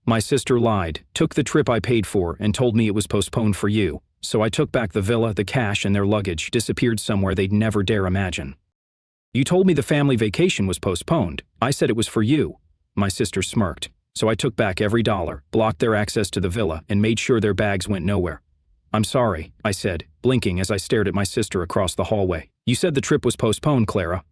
My sister lied, took the trip I paid for, and told me it was postponed for you. So I took back the villa, the cash, and their luggage disappeared somewhere they'd never dare imagine. You told me the family vacation was postponed. I said it was for you. My sister smirked. So I took back every dollar, blocked their access to the villa, and made sure their bags went nowhere. I'm sorry, I said, blinking as I stared at my sister across the hallway. You said the trip was postponed, Clara.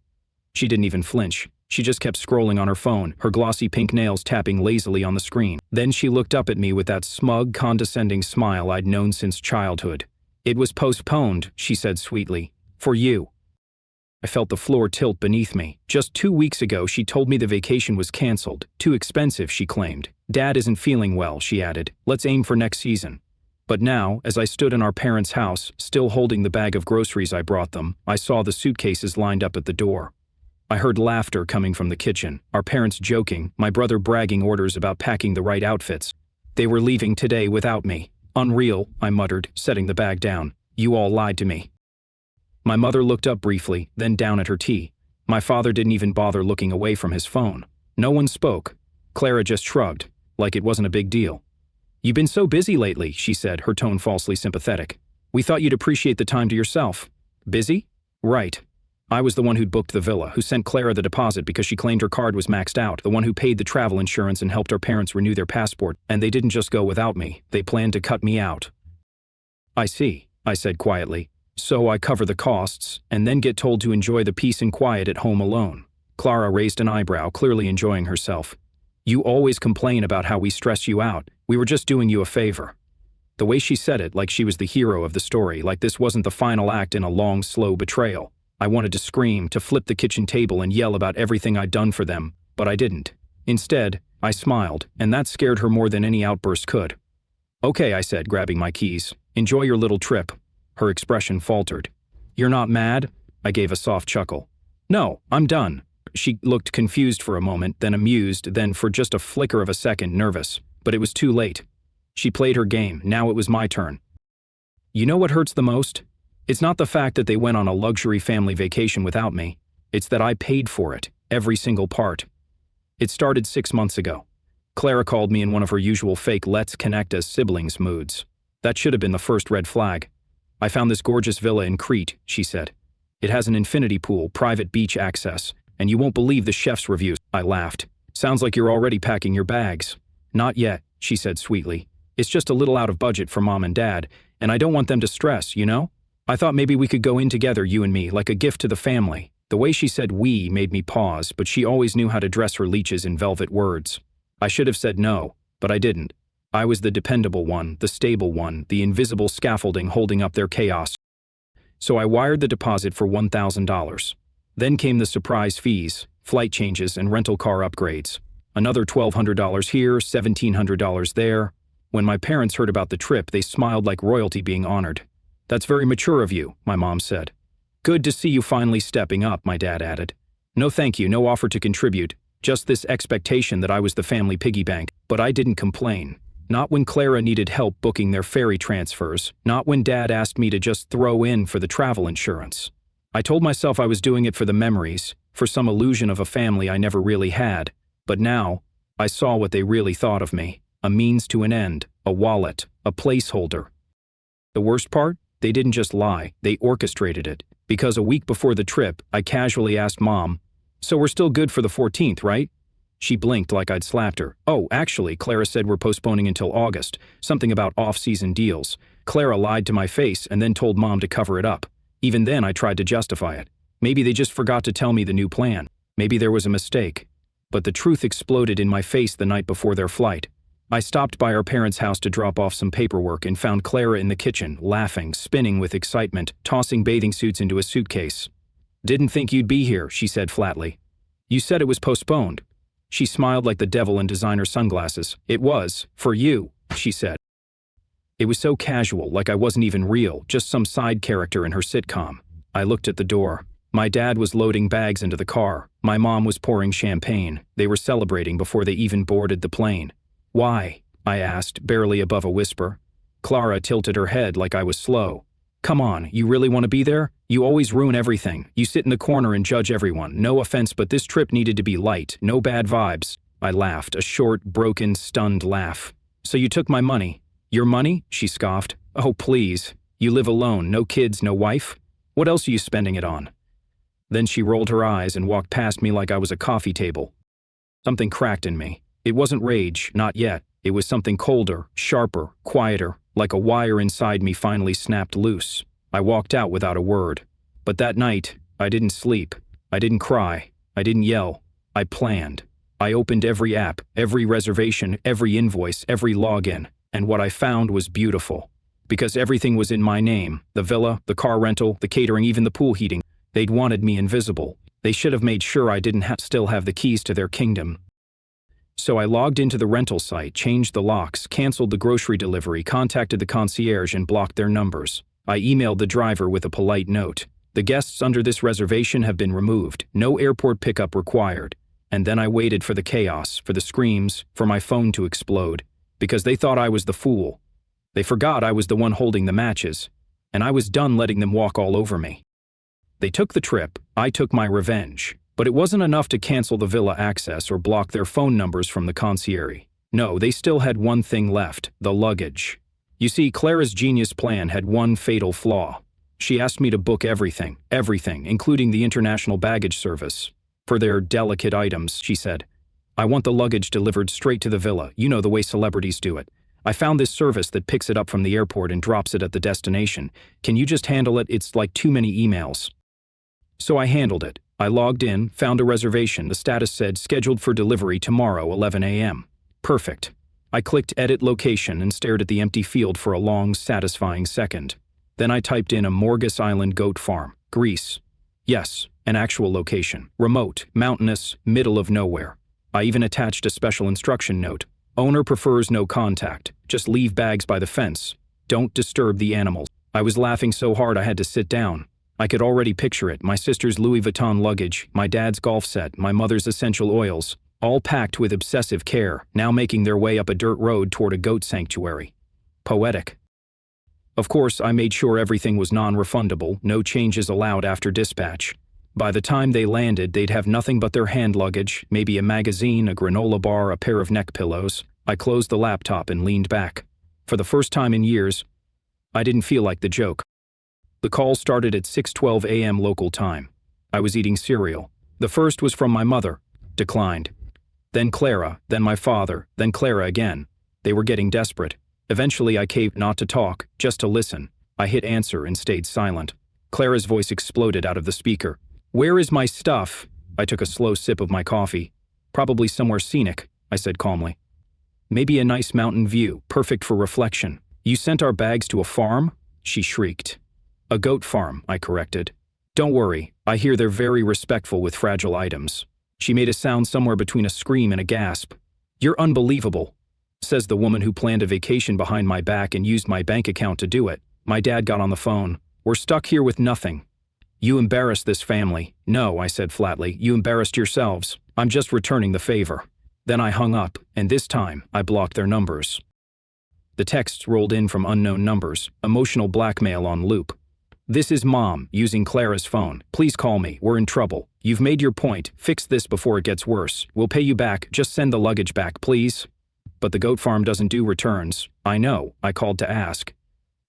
She didn't even flinch. She just kept scrolling on her phone, her glossy pink nails tapping lazily on the screen. Then she looked up at me with that smug, condescending smile I'd known since childhood. It was postponed, she said sweetly. For you. I felt the floor tilt beneath me. Just 2 weeks ago, she told me the vacation was canceled. Too expensive, she claimed. Dad isn't feeling well, she added. Let's aim for next season. But now, as I stood in our parents' house, still holding the bag of groceries I brought them, I saw the suitcases lined up at the door. I heard laughter coming from the kitchen, our parents joking, my brother bragging orders about packing the right outfits. They were leaving today without me. Unreal, I muttered, setting the bag down. You all lied to me. My mother looked up briefly, then down at her tea. My father didn't even bother looking away from his phone. No one spoke. Clara just shrugged, like it wasn't a big deal. You've been so busy lately, she said, her tone falsely sympathetic. We thought you'd appreciate the time to yourself. Busy? Right. I was the one who'd booked the villa, who sent Clara the deposit because she claimed her card was maxed out, the one who paid the travel insurance and helped our parents renew their passport, and they didn't just go without me, they planned to cut me out. I see, I said quietly. So I cover the costs, and then get told to enjoy the peace and quiet at home alone. Clara raised an eyebrow, clearly enjoying herself. You always complain about how we stress you out. We were just doing you a favor. The way she said it, like she was the hero of the story, like this wasn't the final act in a long, slow betrayal. I wanted to scream, to flip the kitchen table and yell about everything I'd done for them, but I didn't. Instead, I smiled, and that scared her more than any outburst could. Okay, I said, grabbing my keys. Enjoy your little trip. Her expression faltered. You're not mad? I gave a soft chuckle. No, I'm done. She looked confused for a moment, then amused, then for just a flicker of a second nervous. But it was too late. She played her game, now it was my turn. You know what hurts the most? It's not the fact that they went on a luxury family vacation without me. It's that I paid for it, every single part. It started 6 months ago. Clara called me in one of her usual fake let's connect as siblings moods. That should have been the first red flag. I found this gorgeous villa in Crete, she said. It has an infinity pool, private beach access, and you won't believe the chef's reviews. I laughed. Sounds like you're already packing your bags. Not yet, she said sweetly. It's just a little out of budget for Mom and Dad, and I don't want them to stress, you know? I thought maybe we could go in together, you and me, like a gift to the family. The way she said we made me pause, but she always knew how to dress her leeches in velvet words. I should have said no, but I didn't. I was the dependable one, the stable one, the invisible scaffolding holding up their chaos. So I wired the deposit for $1,000. Then came the surprise fees, flight changes, and rental car upgrades. Another $1,200 here, $1,700 there. When my parents heard about the trip, they smiled like royalty being honored. That's very mature of you, my mom said. Good to see you finally stepping up, my dad added. No thank you, no offer to contribute, just this expectation that I was the family piggy bank, but I didn't complain. Not when Clara needed help booking their ferry transfers, not when Dad asked me to just throw in for the travel insurance. I told myself I was doing it for the memories, for some illusion of a family I never really had, but now, I saw what they really thought of me, a means to an end, a wallet, a placeholder. The worst part? They didn't just lie, they orchestrated it, because a week before the trip, I casually asked Mom, so we're still good for the 14th, right? She blinked like I'd slapped her. Oh, actually, Clara said we're postponing until August, something about off-season deals. Clara lied to my face and then told Mom to cover it up. Even then, I tried to justify it. Maybe they just forgot to tell me the new plan. Maybe there was a mistake. But the truth exploded in my face the night before their flight. I stopped by our parents' house to drop off some paperwork and found Clara in the kitchen, laughing, spinning with excitement, tossing bathing suits into a suitcase. Didn't think you'd be here, she said flatly. You said it was postponed. She smiled like the devil in designer sunglasses. It was, for you, she said. It was so casual, like I wasn't even real, just some side character in her sitcom. I looked at the door. My dad was loading bags into the car. My mom was pouring champagne. They were celebrating before they even boarded the plane. Why? I asked, barely above a whisper. Clara tilted her head like I was slow. Come on, you really want to be there? You always ruin everything. You sit in the corner and judge everyone. No offense, but this trip needed to be light, no bad vibes. I laughed, a short, broken, stunned laugh. So you took my money? Your money? She scoffed. Oh, please. You live alone, no kids, no wife? What else are you spending it on? Then she rolled her eyes and walked past me like I was a coffee table. Something cracked in me. It wasn't rage, not yet. It was something colder, sharper, quieter, like a wire inside me finally snapped loose. I walked out without a word. But that night, I didn't sleep. I didn't cry. I didn't yell. I planned. I opened every app, every reservation, every invoice, every login, and what I found was beautiful. Because everything was in my name, the villa, the car rental, the catering, even the pool heating. They'd wanted me invisible. They should have made sure I didn't still have the keys to their kingdom. So I logged into the rental site, changed the locks, canceled the grocery delivery, contacted the concierge and blocked their numbers. I emailed the driver with a polite note. The guests under this reservation have been removed. No airport pickup required. And then I waited for the chaos, for the screams, for my phone to explode. Because they thought I was the fool. They forgot I was the one holding the matches. And I was done letting them walk all over me. They took the trip. I took my revenge. But it wasn't enough to cancel the villa access or block their phone numbers from the concierge. No, they still had one thing left, the luggage. You see, Clara's genius plan had one fatal flaw. She asked me to book everything, including the international baggage service. For their delicate items, she said. I want the luggage delivered straight to the villa, you know the way celebrities do it. I found this service that picks it up from the airport and drops it at the destination. Can you just handle it? It's like too many emails. So I handled it. I logged in, found a reservation. The status said scheduled for delivery tomorrow, 11 a.m. Perfect. I clicked edit location and stared at the empty field for a long, satisfying second. Then I typed in a Morgus Island goat farm, Greece. Yes, an actual location. Remote, mountainous, middle of nowhere. I even attached a special instruction note. Owner prefers no contact. Just leave bags by the fence. Don't disturb the animals. I was laughing so hard I had to sit down. I could already picture it, my sister's Louis Vuitton luggage, my dad's golf set, my mother's essential oils, all packed with obsessive care, now making their way up a dirt road toward a goat sanctuary. Poetic. Of course, I made sure everything was non-refundable, no changes allowed after dispatch. By the time they landed, they'd have nothing but their hand luggage, maybe a magazine, a granola bar, a pair of neck pillows. I closed the laptop and leaned back. For the first time in years, I didn't feel like the joke. The call started at 6:12 a.m. local time. I was eating cereal. The first was from my mother. Declined. Then Clara, then my father, then Clara again. They were getting desperate. Eventually I caved not to talk, just to listen. I hit answer and stayed silent. Clara's voice exploded out of the speaker. Where is my stuff? I took a slow sip of my coffee. Probably somewhere scenic, I said calmly. Maybe a nice mountain view, perfect for reflection. You sent our bags to a farm? She shrieked. A goat farm, I corrected. Don't worry, I hear they're very respectful with fragile items. She made a sound somewhere between a scream and a gasp. You're unbelievable, says the woman who planned a vacation behind my back and used my bank account to do it. My dad got on the phone. We're stuck here with nothing. You embarrassed this family. No, I said flatly, you embarrassed yourselves. I'm just returning the favor. Then I hung up, and this time, I blocked their numbers. The texts rolled in from unknown numbers, emotional blackmail on loop. This is Mom, using Clara's phone. Please call me, we're in trouble. You've made your point, fix this before it gets worse. We'll pay you back, just send the luggage back, please. But the goat farm doesn't do returns. I know, I called to ask.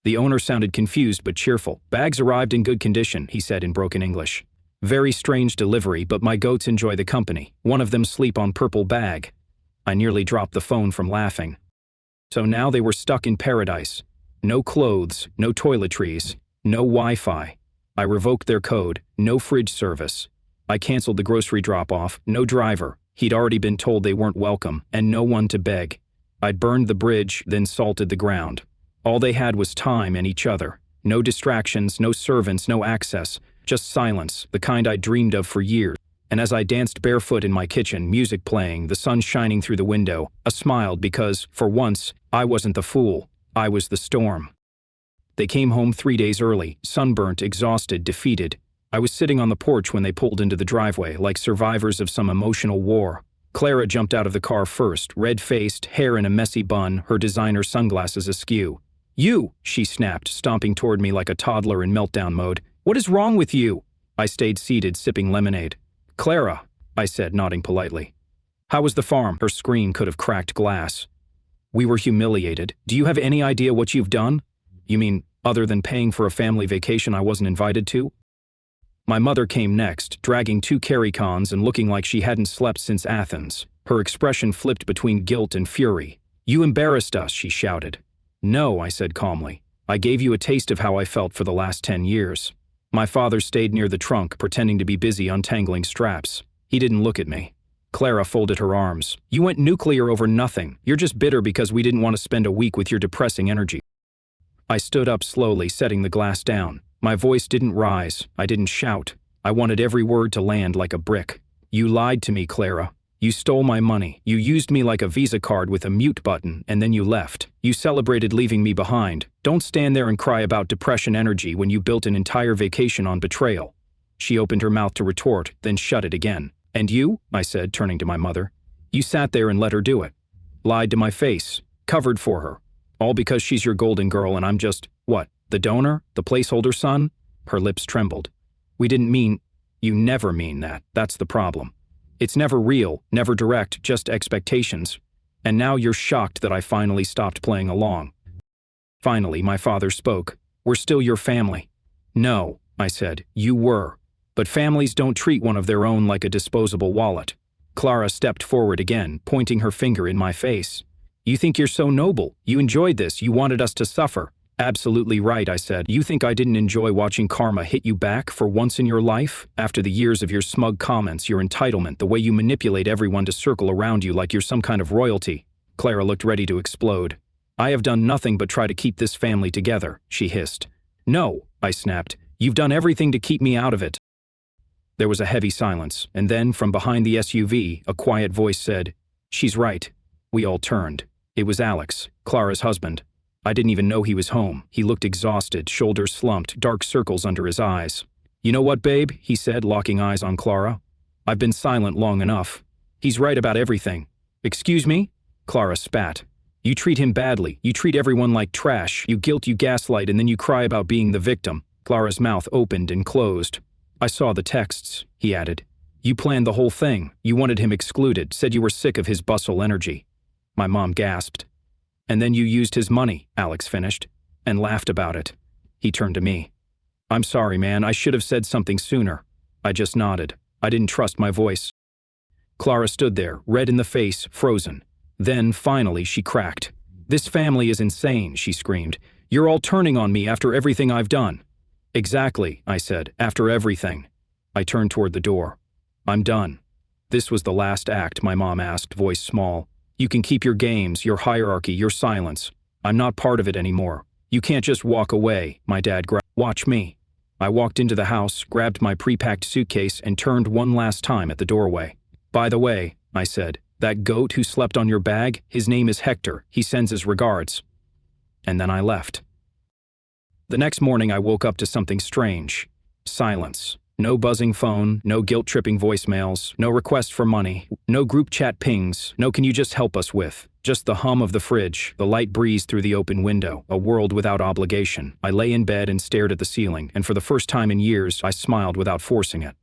The owner sounded confused but cheerful. Bags arrived in good condition, he said in broken English. Very strange delivery, but my goats enjoy the company. One of them sleep on purple bag. I nearly dropped the phone from laughing. So now they were stuck in paradise. No clothes, no toiletries, no Wi-Fi. I revoked their code, no fridge service. I canceled the grocery drop-off, no driver. He'd already been told they weren't welcome, and no one to beg. I'd burned the bridge, then salted the ground. All they had was time and each other. No distractions, no servants, no access. Just silence, the kind I'd dreamed of for years. And as I danced barefoot in my kitchen, music playing, the sun shining through the window, I smiled because, for once, I wasn't the fool. I was the storm. They came home 3 days early, sunburnt, exhausted, defeated. I was sitting on the porch when they pulled into the driveway, like survivors of some emotional war. Clara jumped out of the car first, red-faced, hair in a messy bun, her designer sunglasses askew. You, she snapped, stomping toward me like a toddler in meltdown mode. What is wrong with you? I stayed seated, sipping lemonade. Clara, I said, nodding politely. How was the farm? Her scream could have cracked glass. We were humiliated. Do you have any idea what you've done? You mean, other than paying for a family vacation I wasn't invited to? My mother came next, dragging 2 carry-cons and looking like she hadn't slept since Athens. Her expression flipped between guilt and fury. You embarrassed us, she shouted. No, I said calmly. I gave you a taste of how I felt for the last 10 years. My father stayed near the trunk, pretending to be busy untangling straps. He didn't look at me. Clara folded her arms. You went nuclear over nothing. You're just bitter because we didn't want to spend a week with your depressing energy. I stood up slowly, setting the glass down. My voice didn't rise. I didn't shout. I wanted every word to land like a brick. You lied to me, Clara. You stole my money. You used me like a Visa card with a mute button, and then you left. You celebrated leaving me behind. Don't stand there and cry about depression energy when you built an entire vacation on betrayal. She opened her mouth to retort, then shut it again. And you? I said, turning to my mother. You sat there and let her do it. Lied to my face. Covered for her. All because she's your golden girl and I'm just, what, the donor? The placeholder son? Her lips trembled. We didn't mean, you never mean that. That's the problem. It's never real, never direct, just expectations. And now you're shocked that I finally stopped playing along. Finally, my father spoke. We're still your family. No, I said, you were. But families don't treat one of their own like a disposable wallet. Clara stepped forward again, pointing her finger in my face. You think you're so noble. You enjoyed this. You wanted us to suffer. Absolutely right, I said. You think I didn't enjoy watching karma hit you back for once in your life? After the years of your smug comments, your entitlement, the way you manipulate everyone to circle around you like you're some kind of royalty. Clara looked ready to explode. I have done nothing but try to keep this family together, she hissed. No, I snapped. You've done everything to keep me out of it. There was a heavy silence, and then, from behind the SUV, a quiet voice said, She's right. We all turned. It was Alex, Clara's husband. I didn't even know he was home. He looked exhausted, shoulders slumped, dark circles under his eyes. You know what, babe? He said, locking eyes on Clara. I've been silent long enough. He's right about everything. Excuse me? Clara spat. You treat him badly. You treat everyone like trash. You guilt, you gaslight, and then you cry about being the victim. Clara's mouth opened and closed. I saw the texts, he added. You planned the whole thing. You wanted him excluded, said you were sick of his bustle energy. My mom gasped. And then you used his money, Alex finished, and laughed about it. He turned to me. I'm sorry, man. I should have said something sooner. I just nodded. I didn't trust my voice. Clara stood there, red in the face, frozen. Then, finally, she cracked. This family is insane, she screamed. You're all turning on me after everything I've done. Exactly, I said, after everything. I turned toward the door. I'm done. This was the last act, my mom asked, voice small. You can keep your games, your hierarchy, your silence. I'm not part of it anymore. You can't just walk away, my dad grabbed. Watch me. I walked into the house, grabbed my pre-packed suitcase, and turned one last time at the doorway. By the way, I said, that goat who slept on your bag, his name is Hector. He sends his regards. And then I left. The next morning I woke up to something strange. Silence. No buzzing phone, no guilt-tripping voicemails, no request for money, no group chat pings, no can you just help us with. Just the hum of the fridge, the light breeze through the open window, a world without obligation. I lay in bed and stared at the ceiling, and for the first time in years, I smiled without forcing it.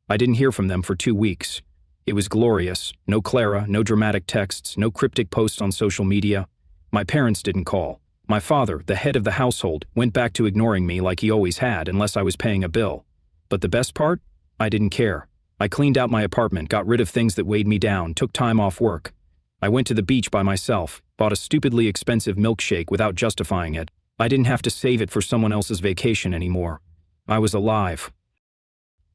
I didn't hear from them for 2 weeks. It was glorious. No Clara, no dramatic texts, no cryptic posts on social media. My parents didn't call. My father, the head of the household, went back to ignoring me like he always had unless I was paying a bill. But the best part? I didn't care. I cleaned out my apartment, got rid of things that weighed me down, took time off work. I went to the beach by myself, bought a stupidly expensive milkshake without justifying it. I didn't have to save it for someone else's vacation anymore. I was alive.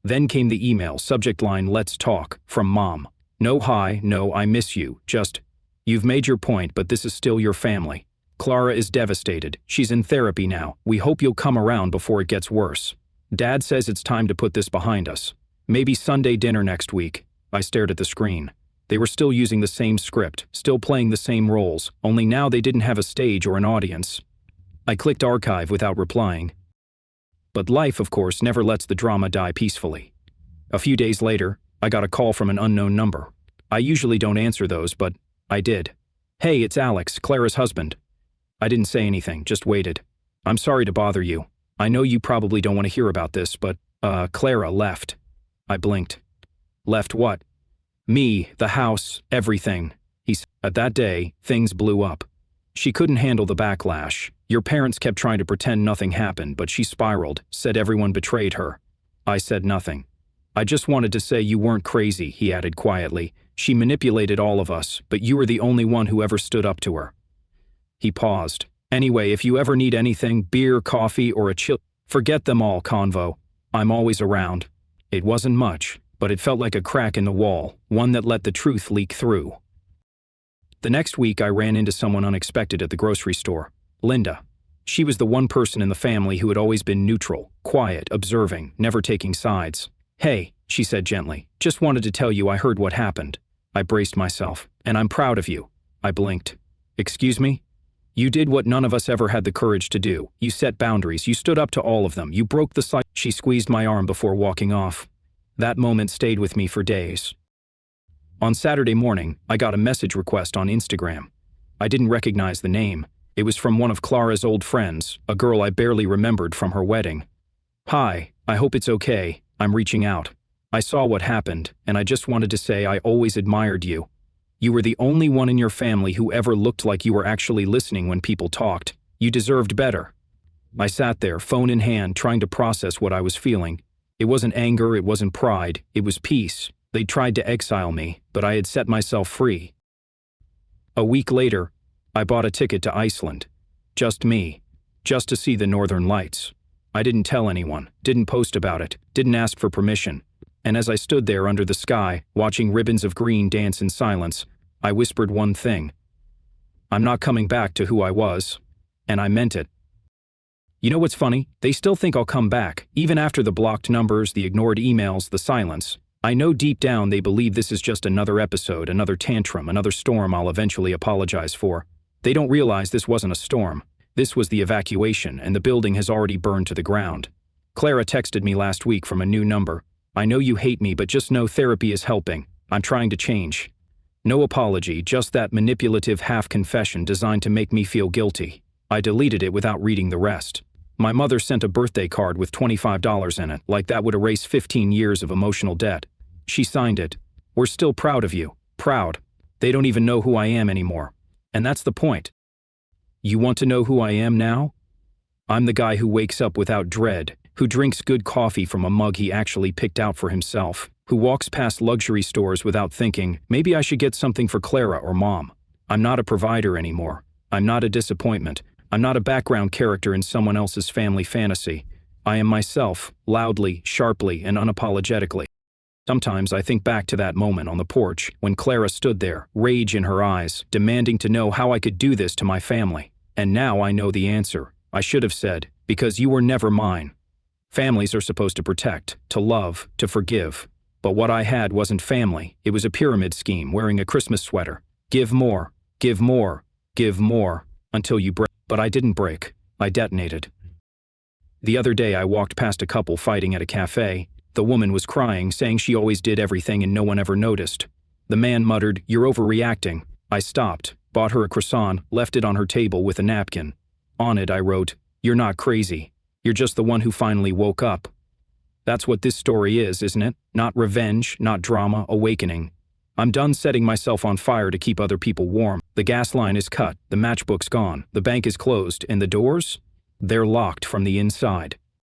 Then came the email, subject line, "Let's talk," from Mom. No hi, no I miss you, just, you've made your point, but this is still your family. Clara is devastated. She's in therapy now. We hope you'll come around before it gets worse. Dad says it's time to put this behind us. Maybe Sunday dinner next week. I stared at the screen. They were still using the same script, still playing the same roles, only now they didn't have a stage or an audience. I clicked archive without replying. But life, of course, never lets the drama die peacefully. A few days later, I got a call from an unknown number. I usually don't answer those, but I did. Hey, it's Alex, Clara's husband. I didn't say anything, just waited. I'm sorry to bother you. I know you probably don't want to hear about this, but, Clara left. I blinked. Left what? Me, the house, everything. He said. At that day, things blew up. She couldn't handle the backlash. Your parents kept trying to pretend nothing happened, but she spiraled, said everyone betrayed her. I said nothing. I just wanted to say you weren't crazy, he added quietly. She manipulated all of us, but you were the only one who ever stood up to her. He paused. Anyway, if you ever need anything, beer, coffee, or a chill, forget them all, convo. I'm always around. It wasn't much, but it felt like a crack in the wall, one that let the truth leak through. The next week, I ran into someone unexpected at the grocery store. Linda. She was the one person in the family who had always been neutral, quiet, observing, never taking sides. Hey, she said gently, just wanted to tell you I heard what happened. I braced myself. And I'm proud of you. I blinked. Excuse me? You did what none of us ever had the courage to do. You set boundaries, you stood up to all of them, you broke the cycle. She squeezed my arm before walking off. That moment stayed with me for days. On Saturday morning, I got a message request on Instagram. I didn't recognize the name. It was from one of Clara's old friends, a girl I barely remembered from her wedding. Hi, I hope it's okay. I'm reaching out. I saw what happened, and I just wanted to say I always admired you. You were the only one in your family who ever looked like you were actually listening when people talked. You deserved better. I sat there, phone in hand, trying to process what I was feeling. It wasn't anger, it wasn't pride, it was peace. They tried to exile me, but I had set myself free. A week later, I bought a ticket to Iceland. Just me. Just to see the northern lights. I didn't tell anyone, didn't post about it, didn't ask for permission. And as I stood there under the sky, watching ribbons of green dance in silence, I whispered one thing. I'm not coming back to who I was. And I meant it. You know what's funny? They still think I'll come back, even after the blocked numbers, the ignored emails, the silence. I know deep down they believe this is just another episode, another tantrum, another storm I'll eventually apologize for. They don't realize this wasn't a storm. This was the evacuation, and the building has already burned to the ground. Clara texted me last week from a new number. I know you hate me, but just know therapy is helping. I'm trying to change. No apology, just that manipulative half-confession designed to make me feel guilty. I deleted it without reading the rest. My mother sent a birthday card with $25 in it, like that would erase 15 years of emotional debt. She signed it. We're still proud of you. Proud. They don't even know who I am anymore. And that's the point. You want to know who I am now? I'm the guy who wakes up without dread, who drinks good coffee from a mug he actually picked out for himself, who walks past luxury stores without thinking, maybe I should get something for Clara or Mom. I'm not a provider anymore. I'm not a disappointment. I'm not a background character in someone else's family fantasy. I am myself, loudly, sharply, and unapologetically. Sometimes I think back to that moment on the porch when Clara stood there, rage in her eyes, demanding to know how I could do this to my family. And now I know the answer. I should have said, because you were never mine. Families are supposed to protect, to love, to forgive. But what I had wasn't family. It was a pyramid scheme wearing a Christmas sweater. Give more, give more, give more, until you break. But I didn't break. I detonated. The other day I walked past a couple fighting at a cafe. The woman was crying, saying she always did everything and no one ever noticed. The man muttered, "You're overreacting." I stopped, bought her a croissant, left it on her table with a napkin. On it I wrote, "You're not crazy. You're just the one who finally woke up." That's what this story is, isn't it? Not revenge, not drama, awakening. I'm done setting myself on fire to keep other people warm. The gas line is cut, the matchbook's gone, the bank is closed, and the doors? They're locked from the inside.